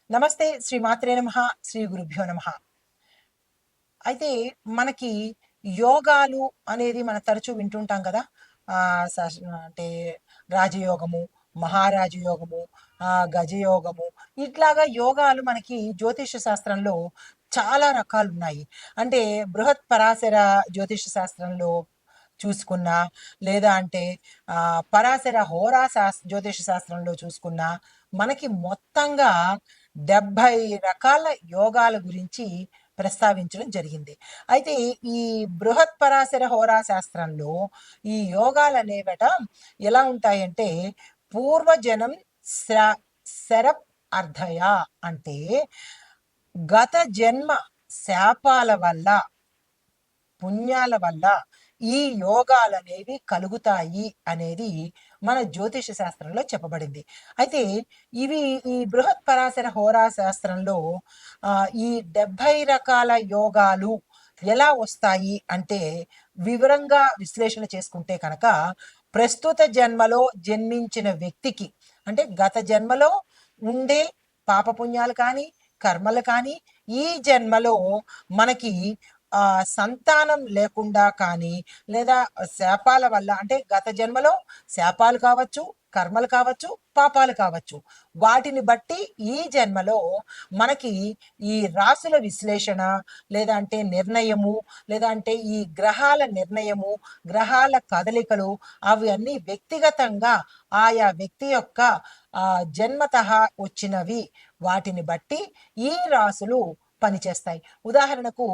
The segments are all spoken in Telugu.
నమస్తే. శ్రీ మాత్రే నమః. శ్రీ గురుభ్యో నమః. అయితే మనకి యోగాలు అనేది మనం తరచూ వింటుంటాం కదా! అంటే రాజయోగము, మహారాజ యోగము, గజయోగము ఇట్లాగా యోగాలు మనకి జ్యోతిష శాస్త్రంలో చాలా రకాలున్నాయి. అంటే బృహత్ పరాశర జ్యోతిష శాస్త్రంలో చూసుకున్నా, లేదా అంటే పరాశర జ్యోతిష శాస్త్రంలో చూసుకున్నా, మనకి మొత్తంగా 70 రకాల యోగాల గురించి ప్రస్తావించడం జరిగింది. అయితే ఈ బృహత్ పరాశర హోరా శాస్త్రంలో ఈ యోగాలనేవట ఎలా ఉంటాయంటే పూర్వజనం శ్ర శరప్ అర్ధయ అంటే గత జన్మ శాపాల వల్ల, పుణ్యాల వల్ల ఈ యోగాలనేవి కలుగుతాయి అనేది మన జ్యోతిష శాస్త్రంలో చెప్పబడింది. అయితే ఇవి ఈ బృహత్ పరాశర హోరా శాస్త్రంలో ఈ 70 రకాల యోగాలు ఎలా వస్తాయి అంటే వివరంగా విశ్లేషణ చేసుకుంటే కనుక ప్రస్తుత జన్మలో జన్మించిన వ్యక్తికి, అంటే గత జన్మలో ఉండే పాపపుణ్యాలు కానీ కర్మలు కానీ ఈ జన్మలో మనకి సంతానం లేకుండా కానీ, లేదా శాపాల వల్ల, అంటే గత జన్మలో శాపాలు కావచ్చు, కర్మలు కావచ్చు, పాపాలు కావచ్చు, వాటిని బట్టి ఈ జన్మలో మనకి ఈ రాసుల విశ్లేషణ, లేదా అంటే నిర్ణయము, లేదా అంటే ఈ గ్రహాల నిర్ణయము, గ్రహాల కదలికలు అవి అన్నీ వ్యక్తిగతంగా ఆయా వ్యక్తి యొక్క జన్మతః వచ్చినవి, వాటిని బట్టి ఈ రాసులు పనిచేస్తాయి. ఉదాహరణకు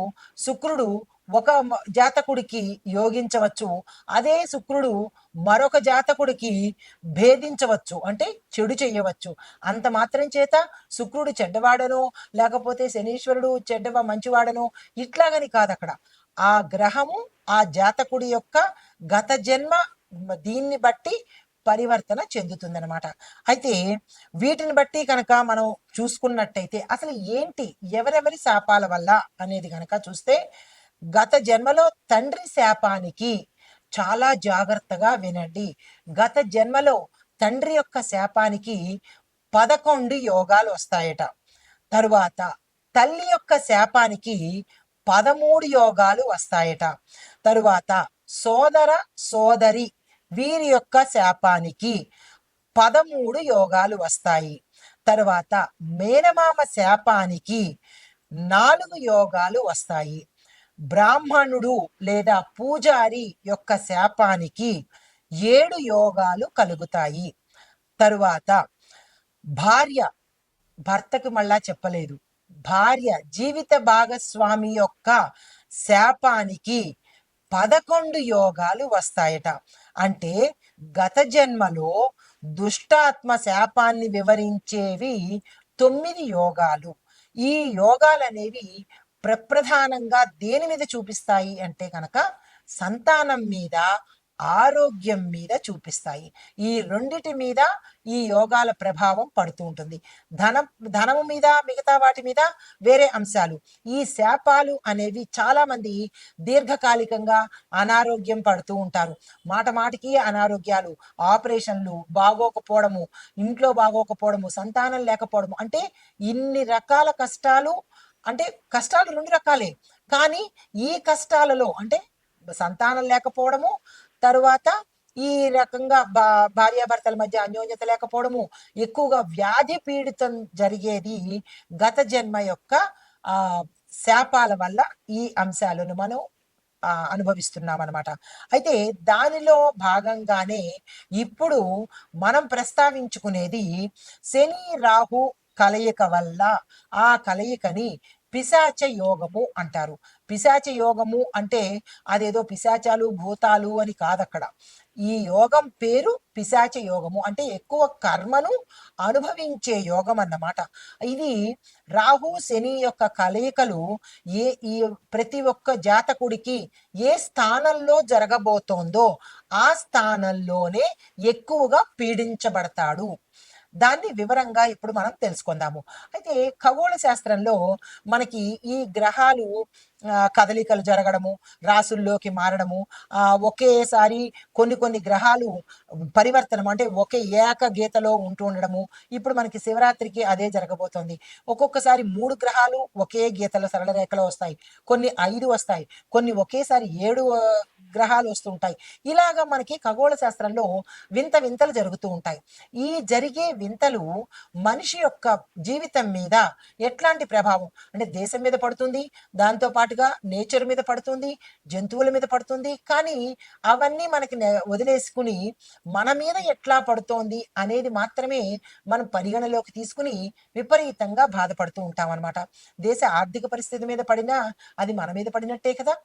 శుక్రుడు ఒక జాతకుడికి యోగించవచ్చు, అదే శుక్రుడు మరొక జాతకుడికి భేదించవచ్చు, అంటే చెడు చేయవచ్చు. అంత మాత్రం చేత శుక్రుడు చెడ్డవాడనో, లేకపోతే శనీశ్వరుడు మంచివాడనో ఇట్లాగని కాదు. అక్కడ ఆ గ్రహము ఆ జాతకుడి యొక్క గత జన్మ దీన్ని బట్టి పరివర్తన చెందుతుందన్నమాట. అయితే వీటిని బట్టి కనుక మనం చూసుకున్నట్టయితే అసలు ఏంటి, ఎవరెవరి శాపాల వల్ల అనేది కనుక చూస్తే, గత జన్మలో తండ్రి శాపానికి చాలా జాగ్రత్తగా వినండి. గత జన్మలో తండ్రి యొక్క శాపానికి 11 యోగాలు వస్తాయట. తరువాత తల్లి యొక్క శాపానికి 13 యోగాలు వస్తాయట. తరువాత సోదర సోదరి వీరి యొక్క శాపానికి 13 యోగాలు వస్తాయి. తరువాత మేనమామ శాపానికి 4 యోగాలు వస్తాయి. బ్రాహ్మణుడు లేదా పూజారి యొక్క శాపానికి 7 యోగాలు కలుగుతాయి. తరువాత భార్య, భర్తకు మళ్ళా చెప్పలేదు, భార్య జీవిత భాగస్వామి యొక్క శాపానికి 11 యోగాలు వస్తాయట. అంటే గత జన్మలో దుష్టాత్మ శాపాన్ని వివరించేవి 9 యోగాలు. ఈ యోగాలనేవి ప్రప్రధానంగా దేని మీద చూపిస్తాయి అంటే కనుక సంతానం మీద, ఆరోగ్యం మీద చూపిస్తాయి. ఈ రెండిటి మీద ఈ యోగాల ప్రభావం పడుతూ ఉంటుంది. ధనము మీద, మిగతా వాటి మీద వేరే అంశాలు. ఈ శాపాలు అనేవి చాలా మంది దీర్ఘకాలికంగా అనారోగ్యం పడుతూ ఉంటారు. మాటికి అనారోగ్యాలు, ఆపరేషన్లు, బాగోకపోవడము, ఇంట్లో బాగోకపోవడము, సంతానం లేకపోవడము, అంటే ఇన్ని రకాల కష్టాలు. అంటే కష్టాలు 2 రకాలే, కానీ ఈ కష్టాలలో అంటే సంతానం లేకపోవడము, తరువాత ఈ రకంగా భార్యాభర్తల మధ్య అన్యోన్యత లేకపోవడము, ఎక్కువగా వ్యాధి పీడితం జరిగేది గత జన్మ యొక్క శాపాల వల్ల ఈ అంశాలను మనం అనుభవిస్తున్నాం అనమాట. అయితే దానిలో భాగంగానే ఇప్పుడు మనం ప్రస్తావించుకునేది శని రాహు కలయిక వల్ల, ఆ కలయికని పిశాచ యోగము అంటారు. పిశాచ యోగము అంటే అదేదో పిశాచాలు భూతాలు అని కాదక్కడ. ఈ యోగం పేరు పిశాచ యోగము, అంటే ఎక్కువ కర్మను అనుభవించే యోగం అన్నమాట. ఇది రాహు శని యొక్క కలయికలు ఈ ప్రతి ఒక్క జాతకుడికి ఏ స్థానంలో జరగబోతోందో ఆ స్థానంలోనే ఎక్కువగా పీడించబడతాడు. దాన్ని వివరంగా ఇప్పుడు మనం తెలుసుకుందాము. అయితే ఖగోళ శాస్త్రంలో మనకి ఈ గ్రహాలు కదలికలు జరగడము, రాసుల్లోకి మారడము, ఒకేసారి కొన్ని కొన్ని గ్రహాలు పరివర్తనం అంటే ఒకే ఏకగీతలో ఉంటూ ఉండడము. ఇప్పుడు మనకి శివరాత్రికి అదే జరగబోతోంది. ఒక్కొక్కసారి 3 గ్రహాలు ఒకే గీతలో సరళ రేఖలో వస్తాయి. కొన్ని 5 వస్తాయి. కొన్ని ఒకేసారి 7 గ్రహాలు వస్తుంటాయి. ఇలాగా మనకి ఖగోళ శాస్త్రంలో వింత వింతలు జరుగుతూ ఉంటాయి. ఈ జరిగే వింతలు మనిషి యొక్క జీవితం మీద ఎట్లాంటి ప్రభావం అంటే దేశం మీద పడుతుంది, దాంతో పాటుగా నేచర్ మీద పడుతుంది, జంతువుల మీద పడుతుంది. కానీ అవన్నీ మనకి వదిలేసుకుని మన మీద ఎట్లా పడుతోంది అనేది మాత్రమే మనం పరిగణలోకి తీసుకుని విపరీతంగా బాధపడుతూ ఉంటాం అనమాట. దేశ ఆర్థిక పరిస్థితి మీద పడినా అది మన మీద పడినట్టే కదా.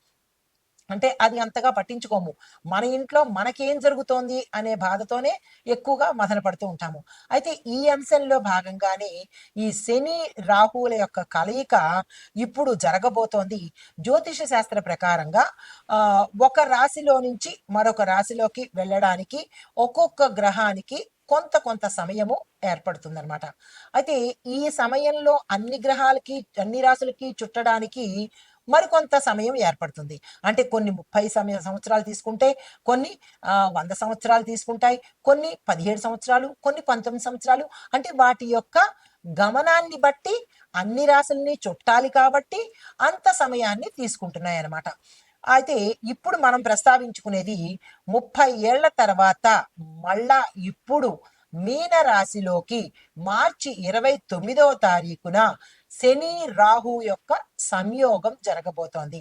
అంటే అది అంతగా పట్టించుకోము. మన ఇంట్లో మనకేం జరుగుతోంది అనే బాధతోనే ఎక్కువగా మదన పడుతూ ఉంటాము. అయితే ఈ అంశంలో భాగంగానే ఈ శని రాహువుల యొక్క కలయిక ఇప్పుడు జరగబోతోంది. జ్యోతిష శాస్త్ర ప్రకారంగా ఒక రాశిలో నుంచి మరొక రాశిలోకి వెళ్ళడానికి ఒక్కొక్క గ్రహానికి కొంత కొంత సమయము ఏర్పడుతుందన్నమాట. అయితే ఈ సమయంలో అన్ని గ్రహాలకి అన్ని రాశులకి చుట్టడానికి మరికొంత సమయం ఏర్పడుతుంది. అంటే కొన్ని 30 సంవత్సరాలు తీసుకుంటే, కొన్ని 100 సంవత్సరాలు తీసుకుంటాయి, కొన్ని 17 సంవత్సరాలు, కొన్ని 19 సంవత్సరాలు. అంటే వాటి యొక్క గమనాన్ని బట్టి అన్ని రాశుల్ని చుట్టాలి కాబట్టి అంత సమయాన్ని తీసుకుంటున్నాయి అన్నమాట. అయితే ఇప్పుడు మనం ప్రస్తావించుకునేది 30 ఏళ్ల తర్వాత మళ్ళా ఇప్పుడు మీన రాశిలోకి మార్చి 29వ తారీఖున శని రాహు యొక్క సంయోగం జరగబోతోంది.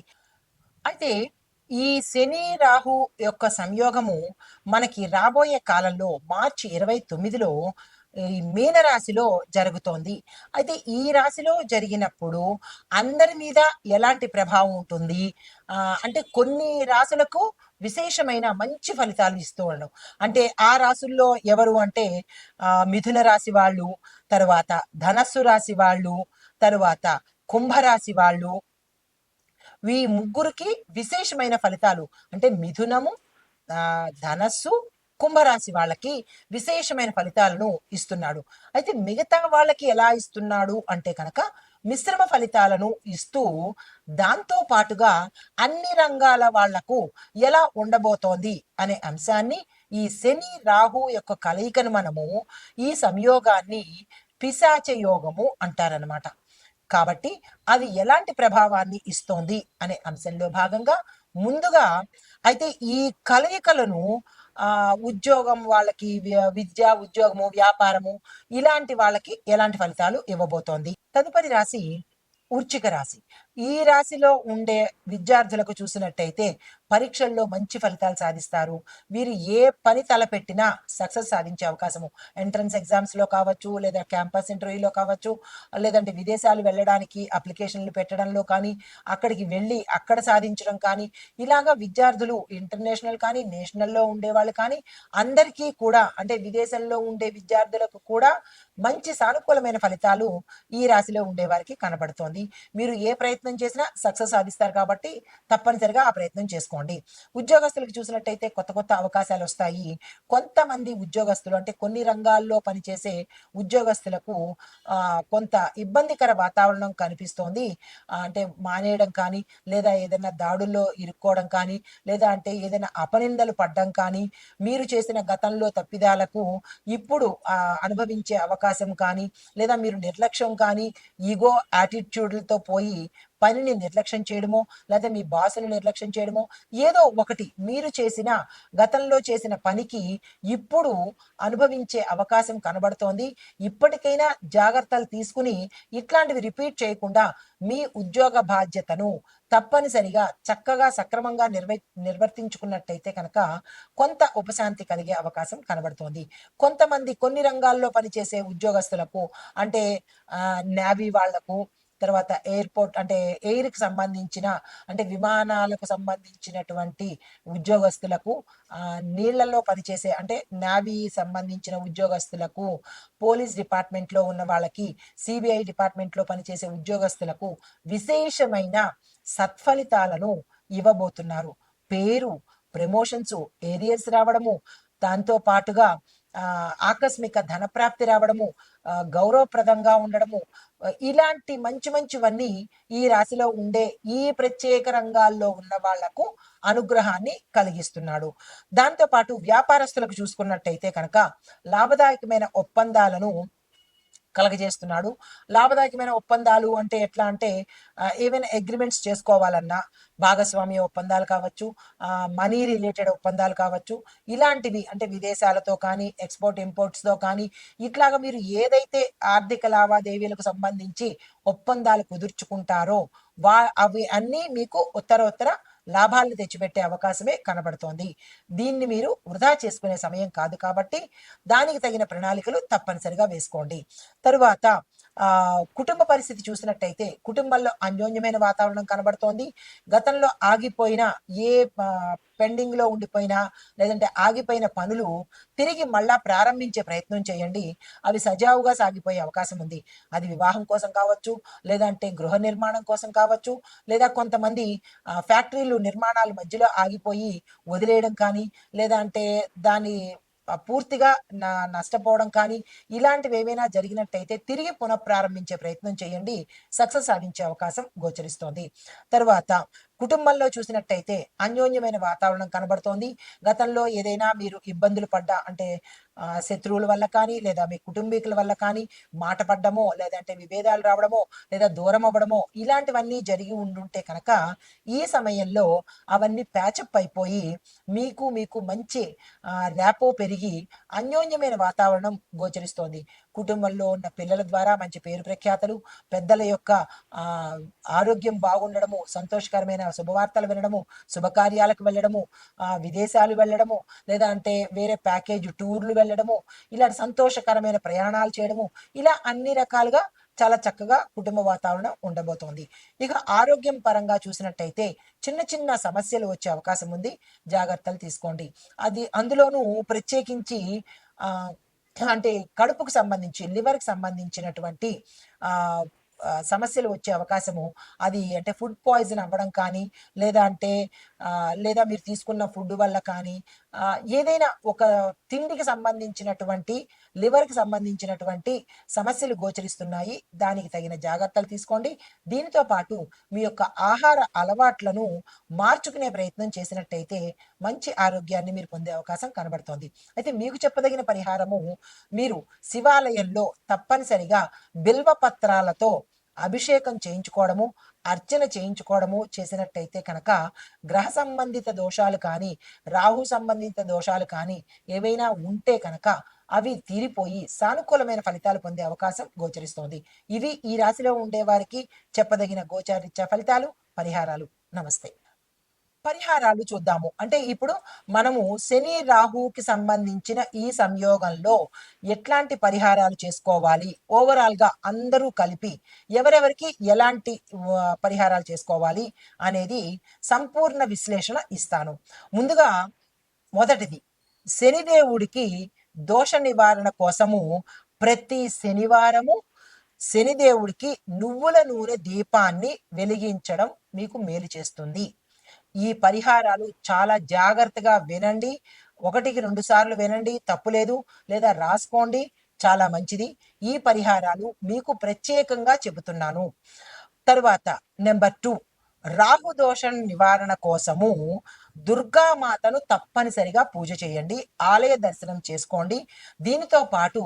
అయితే ఈ శని రాహు యొక్క సంయోగము మనకి రాబోయే కాలంలో మార్చి 29లో ఈ మీన రాశిలో జరుగుతోంది. అయితే ఈ రాశిలో జరిగినప్పుడు అందరి మీద ఎలాంటి ప్రభావం ఉంటుంది అంటే కొన్ని రాశులకు విశేషమైన మంచి ఫలితాలు ఇస్తూ ఉండడం. అంటే ఆ రాశుల్లో ఎవరు అంటే మిథున రాశి వాళ్ళు, తరువాత ధనస్సు రాశి వాళ్ళు, తరువాత కుంభరాశి వాళ్ళు, ఈ ముగ్గురికి విశేషమైన ఫలితాలు అంటే మిథునము, ధనస్సు, కుంభరాశి వాళ్ళకి విశేషమైన ఫలితాలను ఇస్తున్నాడు. అయితే మిగతా వాళ్ళకి ఎలా ఇస్తున్నాడు అంటే కనుక మిశ్రమ ఫలితాలను ఇస్తూ దాంతో పాటుగా అన్ని రంగాల వాళ్లకు ఎలా ఉండబోతోంది అనే అంశాన్ని ఈ శని రాహు యొక్క కలయికను మనము ఈ సంయోగాన్ని పిశాచ యోగము అంటారనమాట. కాబట్టి అది ఎలాంటి ప్రభావాన్ని ఇస్తోంది అనే అంశంలో భాగంగా ముందుగా అయితే ఈ కలయికలను ఉద్యోగం వాళ్ళకి విద్య, ఉద్యోగము, వ్యాపారము ఇలాంటి వాళ్ళకి ఎలాంటి ఫలితాలు ఇవ్వబోతోంది. తదుపరి రాశి వృశ్చిక రాశి. ఈ రాశిలో ఉండే విద్యార్థులకు చూసినట్టయితే పరీక్షల్లో మంచి ఫలితాలు సాధిస్తారు. వీరు ఏ పని తలపెట్టినా సక్సెస్ సాధించే అవకాశము ఎంట్రన్స్ ఎగ్జామ్స్లో కావచ్చు, లేదా క్యాంపస్ ఇంటర్వ్యూలో కావచ్చు, లేదంటే విదేశాలు వెళ్ళడానికి అప్లికేషన్లు పెట్టడంలో కానీ, అక్కడికి వెళ్ళి అక్కడ సాధించడం కానీ, ఇలాగా విద్యార్థులు ఇంటర్నేషనల్ కానీ నేషనల్లో ఉండేవాళ్ళు కానీ అందరికీ కూడా అంటే విదేశంలో ఉండే విద్యార్థులకు కూడా మంచి సానుకూలమైన ఫలితాలు ఈ రాశిలో ఉండే వారికి కనబడుతోంది. మీరు ఏ ప్రయత్నం చేసినా సక్సెస్ సాధిస్తారు కాబట్టి తప్పనిసరిగా ఆ ప్రయత్నం చేసుకోండి. ఉద్యోగస్తులకు చూసినట్టయితే కొత్త కొత్త అవకాశాలు వస్తాయి. కొంతమంది ఉద్యోగస్తులు అంటే కొన్ని రంగాల్లో పనిచేసే ఉద్యోగస్తులకు కొంత ఇబ్బందికర వాతావరణం కనిపిస్తోంది. అంటే మానేయడం కానీ, లేదా ఏదైనా దాడుల్లో ఇరుక్కోవడం కానీ, లేదా అంటే ఏదైనా అపనిందలు పడ్డం కానీ, మీరు చేసిన గతంలో తప్పిదాలకు ఇప్పుడు అనుభవించే అవకాశం కానీ, లేదా మీరు నిర్లక్ష్యం కానీ, ఈగో యాటిట్యూడ్లతో పోయి పనిని నిర్లక్ష్యం చేయడమో, లేదా మీ బాసుని నిర్లక్ష్యం చేయడమో, ఏదో ఒకటి మీరు చేసిన గతంలో చేసిన పనికి ఇప్పుడు అనుభవించే అవకాశం కనబడుతోంది. ఇప్పటికైనా జాగ్రత్తలు తీసుకుని ఇట్లాంటివి రిపీట్ చేయకుండా మీ ఉద్యోగ బాధ్యతను తప్పనిసరిగా చక్కగా సక్రమంగా నిర్వర్తించుకున్నట్టయితే కనుక కొంత ఉపశాంతి కలిగే అవకాశం కనబడుతోంది. కొంతమంది కొన్ని రంగాల్లో పనిచేసే ఉద్యోగస్తులకు అంటే నేవీ వాళ్లకు, తర్వాత ఎయిర్పోర్ట్ అంటే ఎయిర్కి సంబంధించిన అంటే విమానాలకు సంబంధించినటువంటి ఉద్యోగస్తులకు, నీళ్లలో పనిచేసే అంటే నేవీ సంబంధించిన ఉద్యోగస్తులకు, పోలీస్ డిపార్ట్మెంట్లో ఉన్న వాళ్ళకి, సిబిఐ డిపార్ట్మెంట్లో పనిచేసే ఉద్యోగస్తులకు విశేషమైన సత్ఫలితాలను ఇవ్వబోతున్నారు. పేరు, ప్రమోషన్స్, ఏరియర్స్ రావడము, దాంతో పాటుగా ఆకస్మిక ధనప్రాప్తి రావడము, గౌరవప్రదంగా ఉండడము, ఇలాంటి మంచి మంచివన్నీ ఈ రాశిలో ఉండే ఈ ప్రత్యేక రంగాల్లో ఉన్న వాళ్లకు అనుగ్రహాన్ని కలిగిస్తున్నాడు. దాంతో పాటు వ్యాపారస్తులకు చూసుకున్నట్టయితే కనుక లాభదాయకమైన ఒప్పందాలను కలగజేస్తున్నాడు. లాభదాయకమైన ఒప్పందాలు అంటే ఎట్లా అంటే ఏవైనా అగ్రిమెంట్స్ చేసుకోవాలన్నా భాగస్వామ్య ఒప్పందాలు కావచ్చు, మనీ రిలేటెడ్ ఒప్పందాలు కావచ్చు, ఇలాంటివి అంటే విదేశాలతో కానీ ఎక్స్పోర్ట్ ఇంపోర్ట్స్తో కానీ ఇట్లాగా మీరు ఏదైతే ఆర్థిక లావాదేవీలకు సంబంధించి ఒప్పందాలు కుదుర్చుకుంటారో అవి అన్నీ మీకు ఉత్తర లాభాలను తెచ్చిపెట్టే అవకాశమే కనబడుతోంది. దీన్ని మీరు వృధా చేసుకునే సమయం కాదు కాబట్టి దానికి తగిన ప్రణాళికలు తప్పనిసరిగా వేసుకోండి. తరువాత కుటుంబ పరిస్థితి చూసినట్టయితే కుటుంబంలో అన్యోన్యమైన వాతావరణం కనబడుతోంది. గతంలో ఆగిపోయిన ఏ పెండింగ్ లో ఉండిపోయినా లేదంటే ఆగిపోయిన పనులు తిరిగి మళ్ళా ప్రారంభించే ప్రయత్నం చేయండి. అవి సజావుగా సాగిపోయే అవకాశం ఉంది. అది వివాహం కోసం కావచ్చు, లేదంటే గృహ నిర్మాణం కోసం కావచ్చు, లేదా కొంతమంది ఫ్యాక్టరీలు నిర్మాణాల మధ్యలో ఆగిపోయి వదిలేయడం కానీ, లేదా అంటే దాని పూర్తిగా నష్టపోవడం కానీ ఇలాంటివి ఏవైనా జరిగినట్టయితే తిరిగి పునఃప్రారంభించే ప్రయత్నం చేయండి. సక్సెస్ సాధించే అవకాశం గోచరిస్తోంది. తర్వాత కుటుంబంలో చూసినట్టయితే అన్యోన్యమైన వాతావరణం కనబడుతోంది. గతంలో ఏదైనా మీరు ఇబ్బందులు పడ్డా అంటే శత్రువుల వల్ల కానీ లేదా మీ కుటుంబీకుల వల్ల కానీ మాట పడ్డమో లేదంటే విభేదాలు రావడమో లేదా దూరం అవ్వడమో ఇలాంటివన్నీ జరిగి ఉండుంటే కనుక ఈ సమయంలో అవన్నీ ప్యాచప్ అయిపోయి మీకు మంచి ర్యాపో పెరిగి అన్యోన్యమైన వాతావరణం గోచరిస్తోంది. కుటుంబంలో ఉన్న పిల్లల ద్వారా మంచి పేరు ప్రఖ్యాతలు, పెద్దల యొక్క ఆరోగ్యం బాగుండడము, సంతోషకరమైన శుభవార్తలు వినడము, శుభకార్యాలకు వెళ్ళడము, విదేశాలు వెళ్ళడము, లేదా అంటే వేరే ప్యాకేజ్ టూర్లు వెళ్ళడము, ఇలాంటి సంతోషకరమైన ప్రయాణాలు చేయడము, ఇలా అన్ని రకాలుగా చాలా చక్కగా కుటుంబ వాతావరణం ఉండబోతోంది. ఇక ఆరోగ్యం పరంగా చూసినట్టయితే చిన్న చిన్న సమస్యలు వచ్చే అవకాశం ఉంది. జాగ్రత్తలు తీసుకోండి. అందులోనూ ప్రత్యేకించి అంటే కడుపుకు సంబంధించి లివర్కి సంబంధించినటువంటి సమస్యలు వచ్చే అవకాశము అది అంటే ఫుడ్ పాయిజన్ అవ్వడం కానీ లేదా అంటే లేదా మీరు తీసుకున్న ఫుడ్ వల్ల కానీ ఏదైనా ఒక తిండికి సంబంధించినటువంటి లివర్కి సంబంధించినటువంటి సమస్యలు గోచరిస్తున్నాయి. దానికి తగిన జాగ్రత్తలు తీసుకోండి. దీనితో పాటు మీ యొక్క ఆహార అలవాట్లను మార్చుకునే ప్రయత్నం చేసినట్టయితే మంచి ఆరోగ్యాన్ని మీరు పొందే అవకాశం కనబడుతోంది. అయితే మీకు చెప్పదగిన పరిహారము మీరు శివాలయంలో తప్పనిసరిగా బిల్వ పత్రాలతో అభిషేకం చేయించుకోవడము, అర్చన చేయించుకోవడము చేసినట్టయితే కనుక గ్రహ సంబంధిత దోషాలు కానీ రాహు సంబంధిత దోషాలు కానీ ఏవైనా ఉంటే కనుక అవి తీరిపోయి సానుకూలమైన ఫలితాలు పొందే అవకాశం గోచరిస్తోంది. ఇవి ఈ రాశిలో ఉండే వారికి చెప్పదగిన గోచారిత్య ఫలితాలు, పరిహారాలు. నమస్తే. పరిహారాలు చూద్దాము. అంటే ఇప్పుడు మనము శని రాహుకి సంబంధించిన ఈ సంయోగంలో ఎట్లాంటి పరిహారాలు చేసుకోవాలి, ఓవరాల్ గా అందరూ కలిపి ఎవరెవరికి ఎలాంటి పరిహారాలు చేసుకోవాలి అనేది సంపూర్ణ విశ్లేషణ ఇస్తాను. ముందుగా మొదటిది, శనిదేవుడికి దోష నివారణ కోసము ప్రతి శనివారము శనిదేవుడికి నువ్వుల నూనె దీపాన్ని వెలిగించడం మీకు మేలు చేస్తుంది. ఈ పరిహారాలు చాలా జాగ్రత్తగా వినండి. 1-2 సార్లు వినండి, తప్పులేదు. లేదా రాసుకోండి, చాలా మంచిది. ఈ పరిహారాలు మీకు ప్రత్యేకంగా చెబుతున్నాను. తరువాత నెంబర్ 2, రాహు దోషం నివారణ కోసము దుర్గామాతను తప్పనిసరిగా పూజ చేయండి, ఆలయ దర్శనం చేసుకోండి. దీనితో పాటు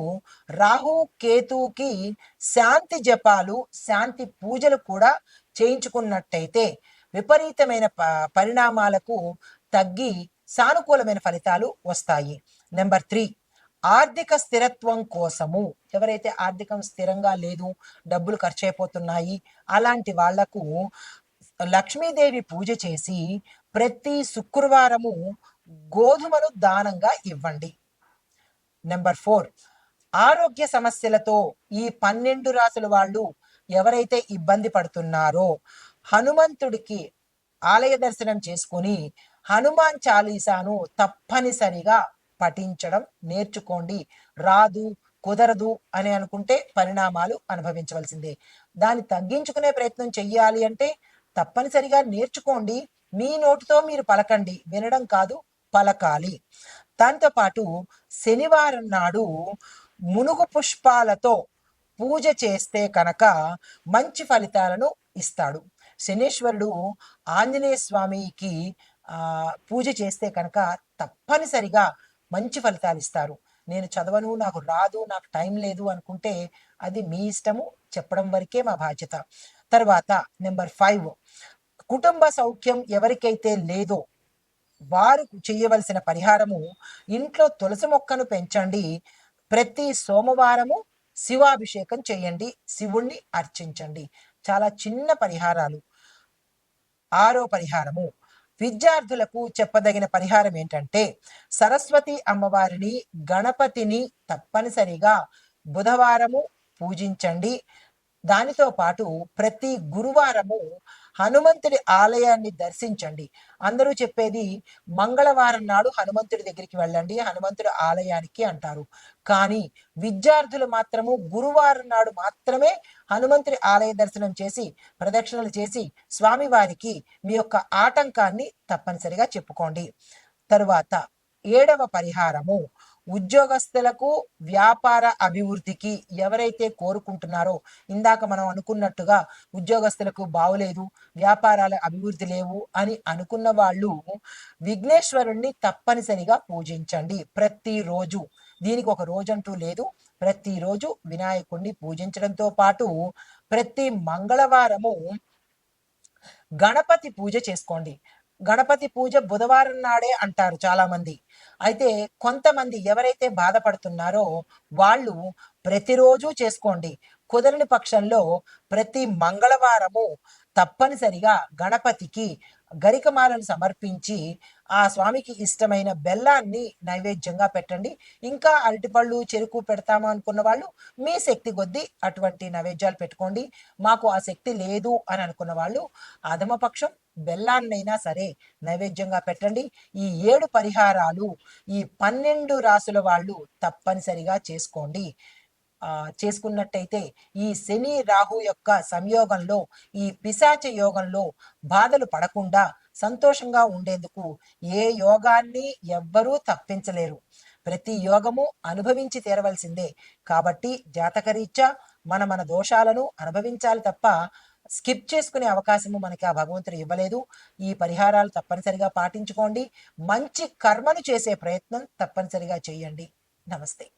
రాహు కేతుకి శాంతి జపాలు, శాంతి పూజలు కూడా చేయించుకున్నట్టయితే విపరీతమైన పరిణామాలకు తగ్గి సానుకూలమైన ఫలితాలు వస్తాయి. నెంబర్ 3, ఆర్థిక స్థిరత్వం కోసము ఎవరైతే ఆర్థికం స్థిరంగా లేదు, డబ్బులు ఖర్చు అయిపోతున్నాయి, అలాంటి వాళ్లకు లక్ష్మీదేవి పూజ చేసి ప్రతి శుక్రవారము గోధుమను దానంగా ఇవ్వండి. నెంబర్ 4, ఆరోగ్య సమస్యలతో ఈ 12 రాసుల వాళ్ళు ఎవరైతే ఇబ్బంది పడుతున్నారో హనుమంతుడికి ఆలయ దర్శనం చేసుకుని హనుమాన్ చాలీసాను తప్పనిసరిగా పఠించడం నేర్చుకోండి. రాదు, కుదరదు అని అనుకుంటే పరిణామాలు అనుభవించవలసిందే. దాన్ని తగ్గించుకునే ప్రయత్నం చెయ్యాలి అంటే తప్పనిసరిగా నేర్చుకోండి. మీ నోటితో మీరు పలకండి, వినడం కాదు, పలకాలి. దాంతో పాటు శనివారం నాడు మునుగు పుష్పాలతో పూజ చేస్తే కనుక మంచి ఫలితాలను ఇస్తాడు. శనీశ్వరుడు ఆంజనేయ స్వామికి పూజ చేస్తే కనుక తప్పనిసరిగా మంచి ఫలితాలు ఇస్తారు. నేను చదవను, నాకు రాదు, నాకు టైం లేదు అనుకుంటే అది మీ ఇష్టము, చెప్పడం వరకే మా బాధ్యత. తర్వాత నెంబర్ 5, కుటుంబ సౌఖ్యం ఎవరికైతే లేదో వారు చేయవలసిన పరిహారము, ఇంట్లో తులసి మొక్కను పెంచండి, ప్రతి సోమవారము శివాభిషేకం చేయండి, శివుణ్ణి అర్చించండి. చాలా చిన్న పరిహారాలు. 6వ పరిహారము, విద్యార్థులకు చెప్పదగిన పరిహారం ఏంటంటే సరస్వతి అమ్మవారిని, గణపతిని తప్పనిసరిగా బుధవారము పూజించండి. దానితో పాటు ప్రతి గురువారము హనుమంతుడి ఆలయాన్ని దర్శించండి. అందరూ చెప్పేది మంగళవారం నాడు హనుమంతుడి దగ్గరికి వెళ్ళండి, హనుమంతుడి ఆలయానికి అంటారు. కానీ విద్యార్థులు మాత్రము గురువారం నాడు మాత్రమే హనుమంతుడి ఆలయ దర్శనం చేసి, ప్రదక్షిణలు చేసి స్వామివారికి మీ యొక్క ఆటంకాన్ని తప్పనిసరిగా చెప్పుకోండి. తరువాత 7వ పరిహారము, ఉద్యోగస్తులకు వ్యాపార అభివృద్ధికి ఎవరైతే కోరుకుంటున్నారో, ఇందాక మనం అనుకున్నట్టుగా ఉద్యోగస్తులకు బావులేదు, వ్యాపారాల అభివృద్ధి లేవు అని అనుకున్న వాళ్ళు విఘ్నేశ్వరుణ్ణి తప్పనిసరిగా పూజించండి ప్రతిరోజు. దీనికి ఒక రోజంటూ లేదు, ప్రతిరోజు వినాయకుడిని పూజించడంతో పాటు ప్రతి మంగళవారము గణపతి పూజ చేసుకోండి. గణపతి పూజ బుధవారం నాడే అంటారు చాలా మంది. అయితే కొంతమంది ఎవరైతే బాధపడుతున్నారో వాళ్ళు ప్రతిరోజు చేసుకోండి. కుదరని పక్షంలో ప్రతి మంగళవారము తప్పనిసరిగా గణపతికి గరికమాలను సమర్పించి ఆ స్వామికి ఇష్టమైన బెల్లాన్ని నైవేద్యంగా పెట్టండి. ఇంకా అరటిపళ్ళు, చెరుకు పెడతాము అనుకున్న వాళ్ళు మీ శక్తి కొద్దీ అటువంటి నైవేద్యాలు పెట్టుకోండి. మాకు ఆ శక్తి లేదు అని అనుకున్న వాళ్ళు అధమపక్షం బెల్లాన్నైనా సరే నైవేద్యంగా పెట్టండి. ఈ 7 పరిహారాలు ఈ 12 రాసుల వాళ్ళు తప్పనిసరిగా చేసుకోండి. చేసుకున్నట్టయితే ఈ శని రాహు యొక్క సంయోగంలో, ఈ పిశాచ యోగంలో బాధలు పడకుండా సంతోషంగా ఉండేందుకు ఏ యోగాన్ని ఎవ్వరూ తప్పించలేరు. ప్రతి యోగము అనుభవించి తీరవలసిందే. కాబట్టి జాతకరీత్యా మన దోషాలను అనుభవించాలి తప్ప స్కిప్ చేసుకునే అవకాశము మనకి ఆ భగవంతుడు ఇవ్వలేదు. ఈ పరిహారాలు తప్పనిసరిగా పాటించుకోండి. మంచి కర్మను చేసే ప్రయత్నం తప్పనిసరిగా చేయండి. నమస్తే.